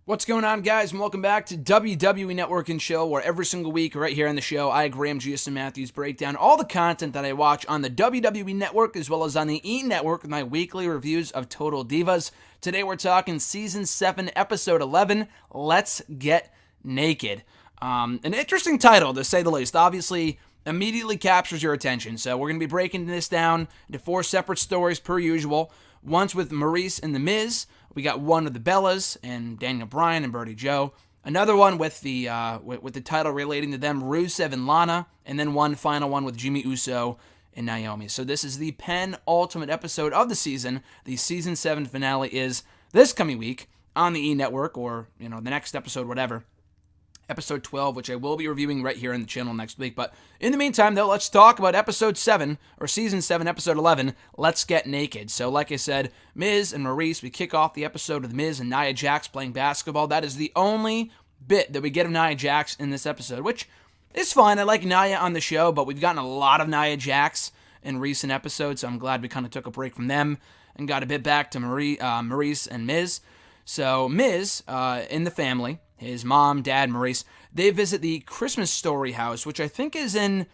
What's going on, guys, and welcome back to WWE Network and Chill, where every single week right here on the show, I, Graham Giuseppe Matthews, break down all the content that I watch on the WWE Network as well as on the E! Network with my weekly reviews of Total Divas. Today we're talking Season 7, Episode 11, Let's Get Naked. An interesting title, to say the least. Obviously, immediately captures your attention, so we're going to be breaking this down into 4 separate stories per usual. One's with Maryse and The Miz. We got one with the Bellas and Daniel Bryan and Birdie Joe. Another one with the title relating to them, Rusev and Lana. And then one final one with Jimmy Uso and Naomi. So this is the penultimate episode of the season. The Season 7 finale is this coming week on the E! Network, or, the next episode, whatever. Episode 12, which I will be reviewing right here on the channel next week. But in the meantime, though, let's talk about Episode 7, or Season 7, Episode 11, Let's Get Naked. So, like I said, Miz and Maryse, we kick off the episode with Miz and Nia Jax playing basketball. That is the only bit that we get of Nia Jax in this episode, which is fine. I like Nia on the show, but we've gotten a lot of Nia Jax in recent episodes, so I'm glad we kind of took a break from them and got a bit back to Maryse and Miz. So, Miz, in the family, his mom, dad, Maryse, they visit the Christmas Story house, which I think is in...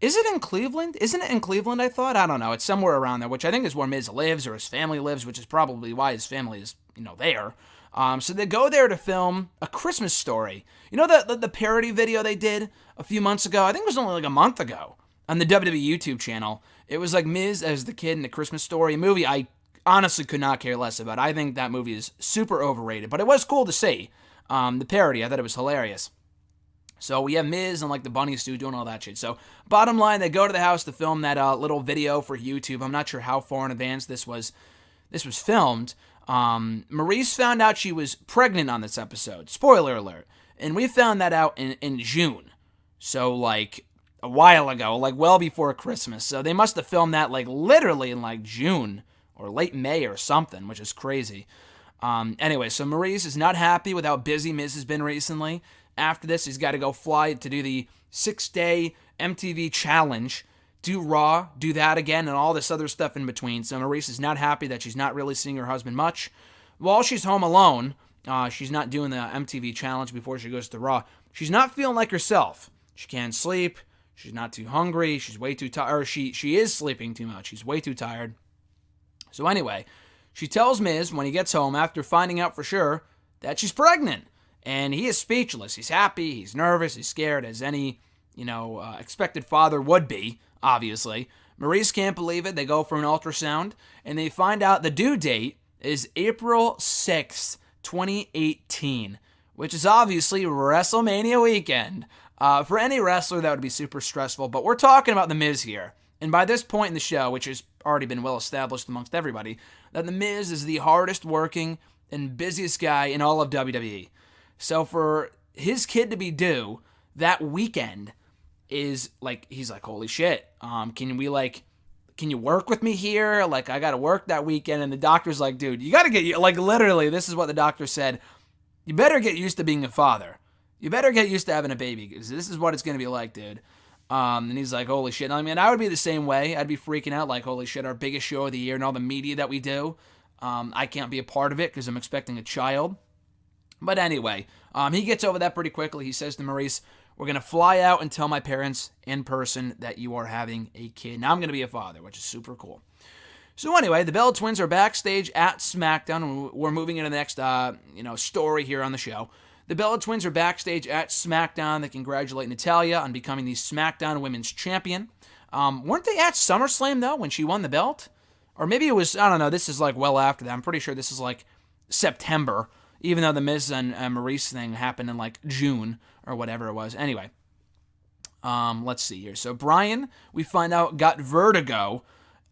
Is it in Cleveland? Isn't it in Cleveland, I thought? I don't know. It's somewhere around there, which I think is where Miz lives, or his family lives, which is probably why his family is, there. So they go there to film A Christmas Story. You know the parody video they did a few months ago? I think it was only like a month ago on the WWE YouTube channel. It was like Miz as the kid in A Christmas Story, a movie I honestly could not care less about. I think that movie is super overrated, but it was cool to see. The parody, I thought it was hilarious. So we have Miz and like the bunny suit doing all that shit. So bottom line, they go to the house to film that little video for YouTube. I'm not sure how far in advance this was filmed. Maryse found out she was pregnant on this episode. Spoiler alert. And we found that out in June. So like a while ago, like well before Christmas. So they must have filmed that like literally in like June or late May or something, which is crazy. Anyway, so Maryse is not happy with how busy Miz has been recently. After this, he's got to go fly to do the 6-day MTV challenge, do Raw, do that again, and all this other stuff in between. So Maryse is not happy that she's not really seeing her husband much. While she's home alone, she's not doing the MTV challenge before she goes to Raw. She's not feeling like herself. She can't sleep. She's not too hungry. She's way too tired. Or she is sleeping too much. She's way too tired. So anyway, she tells Miz when he gets home after finding out for sure that she's pregnant. And he is speechless. He's happy, he's nervous, he's scared, as any, expected father would be, obviously. Maryse can't believe it. They go for an ultrasound, and they find out the due date is April 6th, 2018, which is obviously WrestleMania weekend. For any wrestler, that would be super stressful, but we're talking about The Miz here. And by this point in the show, which has already been well established amongst everybody, that The Miz is the hardest working and busiest guy in all of WWE. So for his kid to be due that weekend is like, he's like, holy shit, can you work with me here? Like, I got to work that weekend. And the doctor's like, dude, you got to get, like, literally, this is what the doctor said. You better get used to being a father. You better get used to having a baby, because this is what it's going to be like, dude. And he's like, holy shit. I mean, I would be the same way. I'd be freaking out like, holy shit, our biggest show of the year and all the media that we do. I can't be a part of it because I'm expecting a child. But anyway, he gets over that pretty quickly. He says to Maryse, we're going to fly out and tell my parents in person that you are having a kid. Now I'm going to be a father, which is super cool. So anyway, the Bella Twins are backstage at SmackDown, and we're moving into the next, story here on the show. The Bella Twins are backstage at SmackDown. They congratulate Natalya on becoming the SmackDown Women's Champion. Weren't they at SummerSlam, though, when she won the belt? Or maybe it was, I don't know, this is like well after that. I'm pretty sure this is like September, even though the Miz and Maryse thing happened in like June or whatever it was. Anyway, let's see here. So Brian, we find out, got vertigo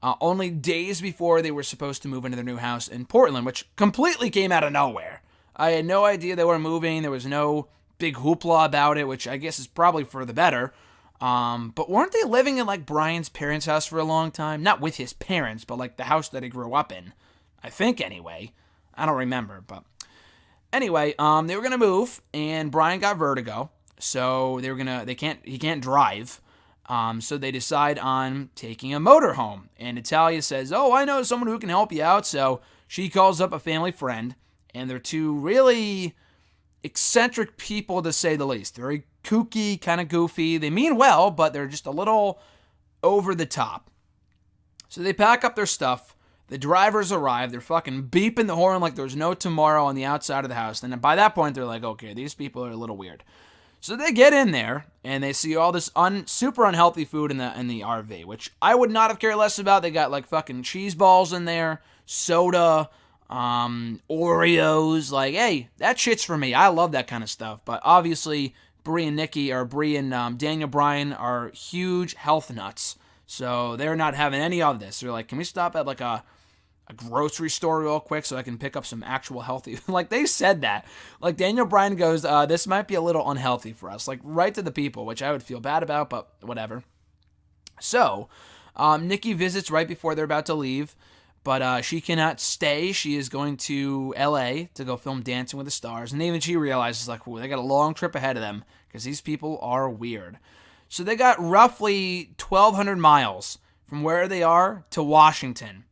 only days before they were supposed to move into their new house in Portland, which completely came out of nowhere. I had no idea they were moving. There was no big hoopla about it, which I guess is probably for the better. But weren't they living in like Brian's parents' house for a long time? Not with his parents, but like the house that he grew up in. I think anyway. I don't remember, but anyway, they were gonna move, and Brian got vertigo, so he can't drive. So they decide on taking a motorhome, and Natalya says, "Oh, I know someone who can help you out." So she calls up a family friend, And they're two really eccentric people, to say the least. Very kooky, kind of goofy. They mean well, but they're just a little over the top. So they pack up their stuff. The drivers arrive. They're fucking beeping the horn like there's no tomorrow on the outside of the house. And by that point, they're like, okay, these people are a little weird. So they get in there, and they see all this super unhealthy food in the RV, which I would not have cared less about. They got like fucking cheese balls in there, soda, Oreos. Like, hey, that shit's for me. I love that kind of stuff. But obviously, Brie and Daniel Bryan are huge health nuts. So they're not having any of this. They're like, can we stop at like a grocery store real quick so I can pick up some actual healthy... Like, they said that. Like, Daniel Bryan goes, this might be a little unhealthy for us. Like, right to the people, which I would feel bad about, but whatever. So, Nikki visits right before they're about to leave, but she cannot stay. She is going to L.A. to go film Dancing with the Stars, and even she realizes, like, ooh, they got a long trip ahead of them, because these people are weird. So they got roughly 1,200 miles from where they are to Washington.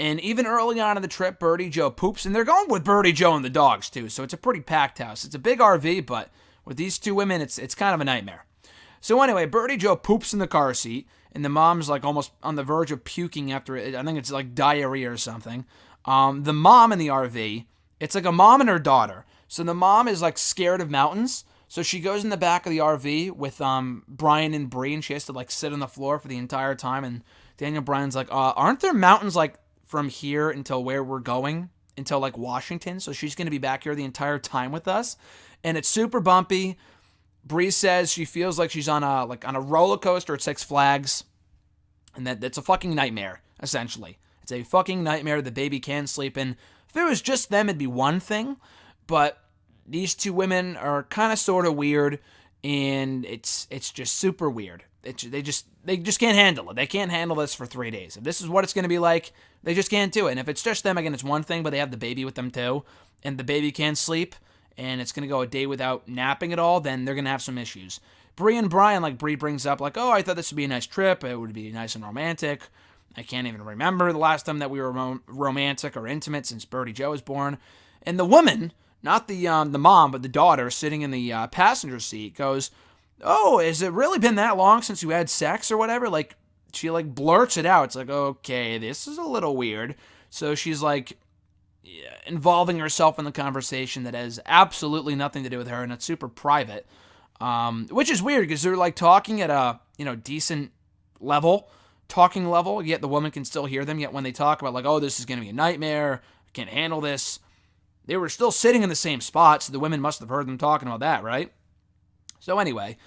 And even early on in the trip, Birdie Joe poops. And they're going with Birdie Joe and the dogs, too. So it's a pretty packed house. It's a big RV, but with these two women, it's kind of a nightmare. So anyway, Birdie Joe poops in the car seat. And the mom's like almost on the verge of puking after it. I think it's like diarrhea or something. The mom in the RV, it's like a mom and her daughter. So the mom is like scared of mountains. So she goes in the back of the RV with Brian and Brie. And she has to like sit on the floor for the entire time. And Daniel Bryan's like, aren't there mountains like from here until where we're going, until like Washington, so she's going to be back here the entire time with us, and it's super bumpy. Bree says she feels like she's on a roller coaster at Six Flags, and that's a fucking nightmare, essentially. It's a fucking nightmare the baby can't sleep in. If it was just them, it'd be one thing, but these two women are kind of sort of weird, and it's just super weird. They just can't handle it. They can't handle this for 3 days. If this is what it's going to be like, they just can't do it. And if it's just them, again, it's one thing, but they have the baby with them too, and the baby can't sleep, and it's going to go a day without napping at all, then they're going to have some issues. Brie and Brian, like Brie brings up, like, oh, I thought this would be a nice trip. It would be nice and romantic. I can't even remember the last time that we were romantic or intimate since Birdie Joe was born. And the woman, not the mom, but the daughter, sitting in the passenger seat, goes, oh, has it really been that long since you had sex or whatever? Like, she like blurts it out. It's like, okay, this is a little weird. So she's like involving herself in the conversation that has absolutely nothing to do with her, and it's super private, which is weird because they're like talking at a decent talking level, yet the woman can still hear them. Yet when they talk about like, oh, this is going to be a nightmare, I can't handle this, they were still sitting in the same spot, so the women must have heard them talking about that, right? So anyway,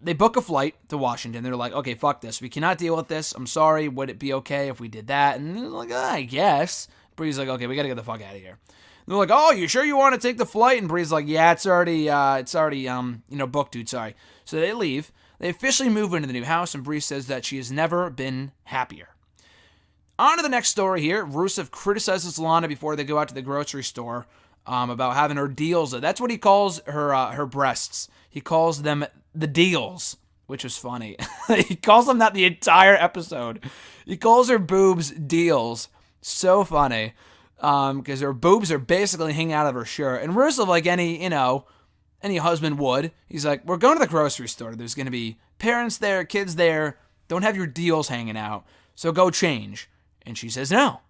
they book a flight to Washington. They're like, okay, fuck this. We cannot deal with this. I'm sorry. Would it be okay if we did that? And they're like, I guess. Bree's like, okay, we got to get the fuck out of here. They're like, oh, you sure you want to take the flight? And Bree's like, yeah, it's already booked, dude. Sorry. So they leave. They officially move into the new house, and Bree says that she has never been happier. On to the next story here. Rusev criticizes Lana before they go out to the grocery store about having her deals. That's what he calls her breasts. He calls them the deals, which was funny. He calls them that the entire episode. He calls her boobs deals. So funny. Because her boobs are basically hanging out of her shirt. And Rusev, like any husband would, he's like, we're going to the grocery store. There's going to be parents there, kids there. Don't have your deals hanging out. So go change. And she says no.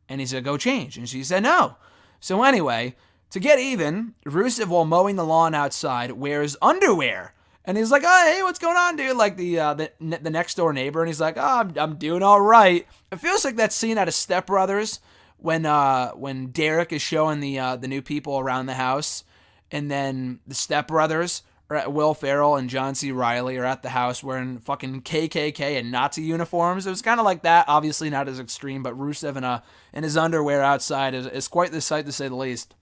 And he said, go change. And she said no. So anyway, to get even, Rusev, while mowing the lawn outside, wears underwear. And he's like, oh, hey, what's going on, dude? Like the next door neighbor. And he's like, oh, I'm doing all right. It feels like that scene out of Step Brothers when Derek is showing the new people around the house. And then the Step Brothers, Will Ferrell and John C. Reilly, are at the house wearing fucking KKK and Nazi uniforms. It was kind of like that. Obviously not as extreme, but Rusev in his underwear outside is quite the sight, to say the least.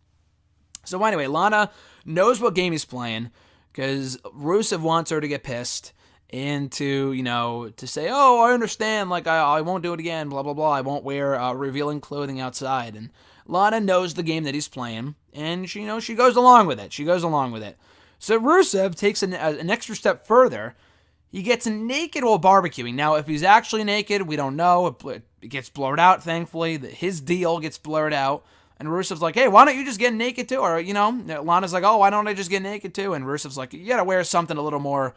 So anyway, Lana knows what game he's playing because Rusev wants her to get pissed and to say, oh, I understand, like I won't do it again, blah, blah, blah. I won't wear revealing clothing outside. And Lana knows the game that he's playing, and she goes along with it. So Rusev takes an extra step further. He gets naked while barbecuing. Now, if he's actually naked, we don't know. It gets blurred out, thankfully. His deal gets blurred out. And Rusev's like, hey, why don't you just get naked too? Or, Lana's like, oh, why don't I just get naked too? And Rusev's like, you got to wear something a little more,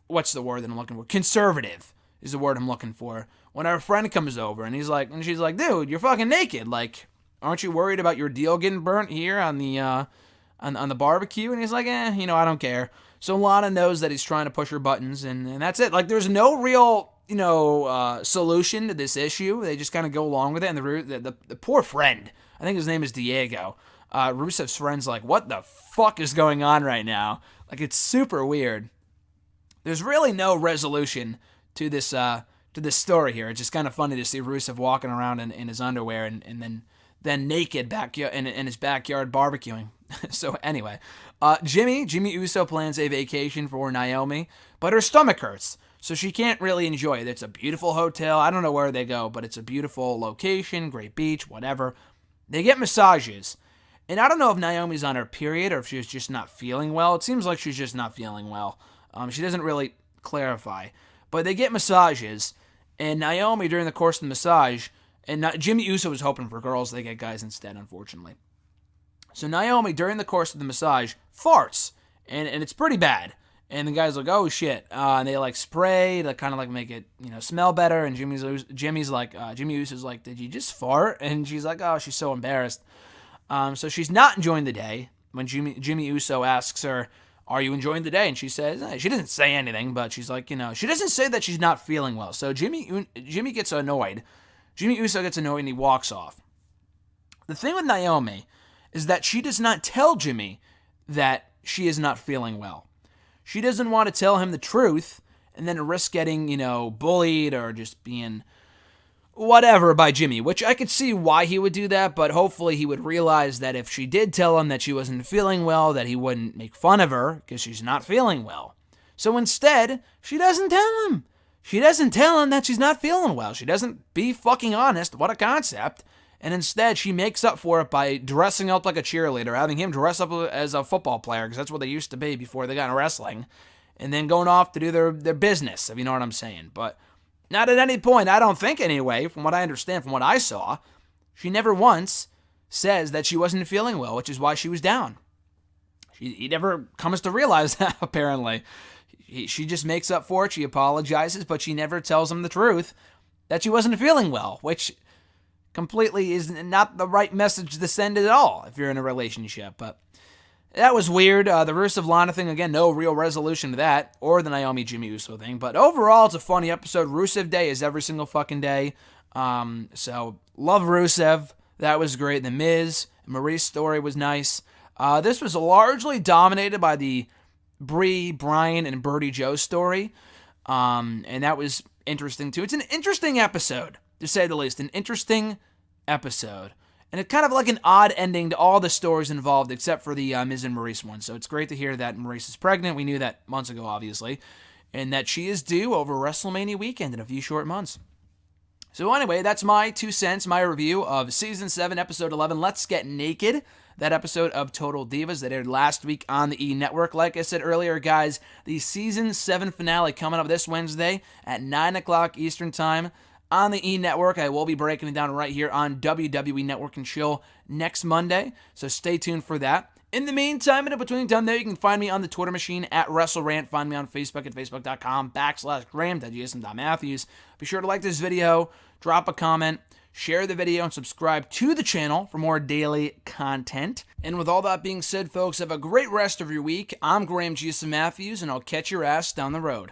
what's the word that I'm looking for? Conservative is the word I'm looking for. When our friend comes over and she's like, dude, you're fucking naked. Like, aren't you worried about your deal getting burnt here on the on the barbecue? And he's like, I don't care. So Lana knows that he's trying to push her buttons, and that's it. Like, there's no real, solution to this issue. They just kind of go along with it. And the poor friend, I think his name is Diego, Rusev's friend's like, what the fuck is going on right now? Like, it's super weird. There's really no resolution to this story here. It's just kind of funny to see Rusev walking around in his underwear and then naked in his backyard barbecuing. So anyway, Jimmy Uso plans a vacation for Naomi, but her stomach hurts, so she can't really enjoy it. It's a beautiful hotel. I don't know where they go, but it's a beautiful location, great beach, whatever. They get massages, and I don't know if Naomi's on her period or if she's just not feeling well. It seems like she's just not feeling well. She doesn't really clarify, but they get massages, and Naomi, during the course of the massage, and Jimmy Uso was hoping for girls, they get guys instead, unfortunately. So Naomi, during the course of the massage, farts, and it's pretty bad. And the guy's like, oh shit, and they like spray to kind of like make it smell better. And Jimmy Uso's like, did you just fart? And she's like, oh, she's so embarrassed. So she's not enjoying the day when Jimmy Uso asks her, are you enjoying the day? And she says, she doesn't say anything, but she's like, she doesn't say that she's not feeling well. So Jimmy gets annoyed. Jimmy Uso gets annoyed and he walks off. The thing with Naomi is that she does not tell Jimmy that she is not feeling well. She doesn't want to tell him the truth and then risk getting, bullied or just being whatever by Jimmy, which I could see why he would do that, but hopefully he would realize that if she did tell him that she wasn't feeling well, that he wouldn't make fun of her because she's not feeling well. So instead, she doesn't tell him. She doesn't tell him that she's not feeling well. She doesn't be fucking honest. What a concept. And instead, she makes up for it by dressing up like a cheerleader, having him dress up as a football player, because that's what they used to be before they got into wrestling, and then going off to do their business, if you know what I'm saying. But not at any point, I don't think anyway, from what I understand, from what I saw, she never once says that she wasn't feeling well, which is why she was down. He never comes to realize that, apparently. She just makes up for it, she apologizes, but she never tells him the truth that she wasn't feeling well, which completely is not the right message to send at all if you're in a relationship. But that was weird. The Rusev Lana thing, again, no real resolution to that, or the Naomi Jimmy Uso thing. But overall, it's a funny episode. Rusev Day is every single fucking day. So love Rusev. That was great. The Miz, Maryse story was nice. This was largely dominated by the Brie, Brian, and Birdie Joe story. And that was interesting too. It's an interesting episode, to say the least. An interesting episode. And it's kind of like an odd ending to all the stories involved except for the Miz and Maryse one. So it's great to hear that Maryse is pregnant. We knew that months ago, obviously. And that she is due over WrestleMania weekend in a few short months. So anyway, that's my 2 cents, my review of Season 7, Episode 11, Let's Get Naked. That episode of Total Divas that aired last week on the E! Network. Like I said earlier, guys, the Season 7 finale coming up this Wednesday at 9 o'clock Eastern Time on the E! Network. I will be breaking it down right here on WWE Network and Chill next Monday, so stay tuned for that. In the meantime, and in between time there, you can find me on the Twitter machine at WrestleRant. Find me on Facebook at facebook.com/Graham.Matthews. Be sure to like this video, drop a comment, share the video, and subscribe to the channel for more daily content. And with all that being said, folks, have a great rest of your week. I'm Graham Matthews, and I'll catch your ass down the road.